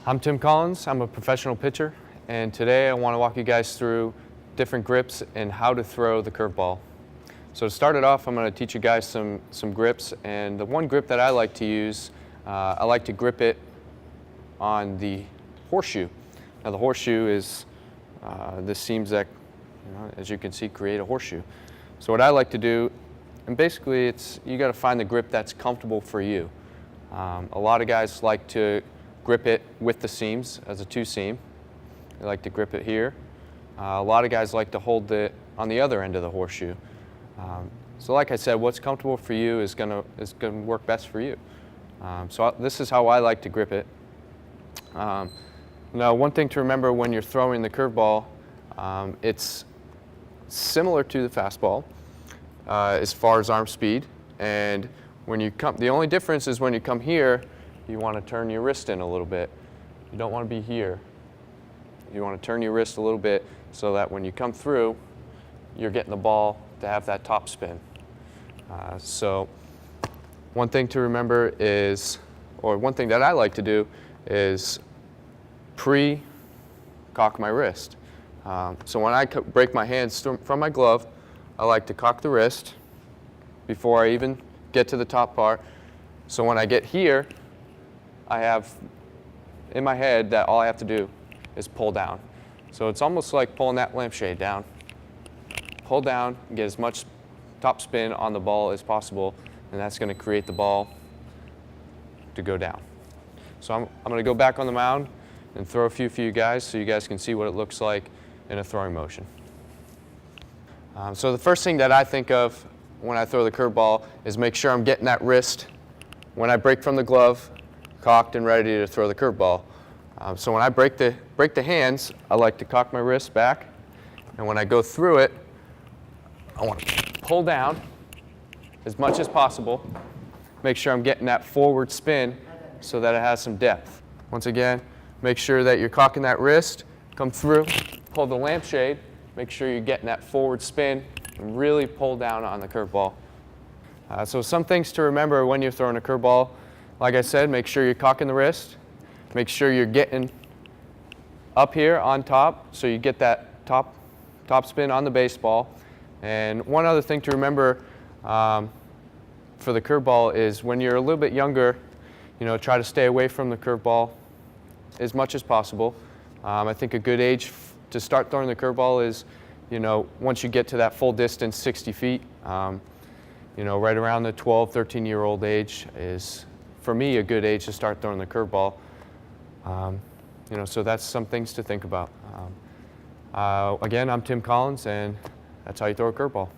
I'm Tim Collins. I'm a professional pitcher, and today I want to walk you guys through different grips and how to throw the curveball. So to start it off, I'm going to teach you guys some grips, and the one grip that I like to use, I like to grip it on the horseshoe. Now the horseshoe is the seams that, as you can see, create a horseshoe. So what I like to do, and basically you got to find the grip that's comfortable for you. A lot of guys like to grip it with the seams as a two-seam. They like to grip it here. A lot of guys like to hold it on the other end of the horseshoe. So like I said, what's comfortable for you is gonna work best for you. This is how I like to grip it. Now, one thing to remember when you're throwing the curveball, it's similar to the fastball as far as arm speed. And when you come, the only difference is when you come here, you want to turn your wrist in a little bit. You don't want to be here. You want to turn your wrist a little bit so that when you come through, you're getting the ball to have that top spin. So one thing to remember is, or one thing that I like to do is pre-cock my wrist. So when I break my hands from my glove, I like to cock the wrist before I even get to the top part. So when I get here, I have in my head that all I have to do is pull down. So it's almost like pulling that lampshade down. Pull down, get as much top spin on the ball as possible, and that's going to create the ball to go down. So I'm going to go back on the mound and throw a few for you guys so you guys can see what it looks like in a throwing motion. So the first thing that I think of when I throw the curveball is make sure I'm getting that wrist when I break from the glove, cocked and ready to throw the curveball. So when I break the hands, I like to cock my wrist back, and when I go through it, I want to pull down as much as possible. Make sure I'm getting that forward spin so that it has some depth. Once again, make sure that you're cocking that wrist, come through, pull the lampshade, make sure you're getting that forward spin, and really pull down on the curveball. So some things to remember when you're throwing a curveball. Like I said, make sure you're cocking the wrist. Make sure you're getting up here on top so you get that top spin on the baseball. And one other thing to remember for the curveball is when you're a little bit younger, try to stay away from the curveball as much as possible. I think a good age to start throwing the curveball is, once you get to that full distance, 60 feet. Right around the 12, 13-year-old age is, for me, a good age to start throwing the curveball. So that's some things to think about. Again, I'm Tim Collins, and that's how you throw a curveball.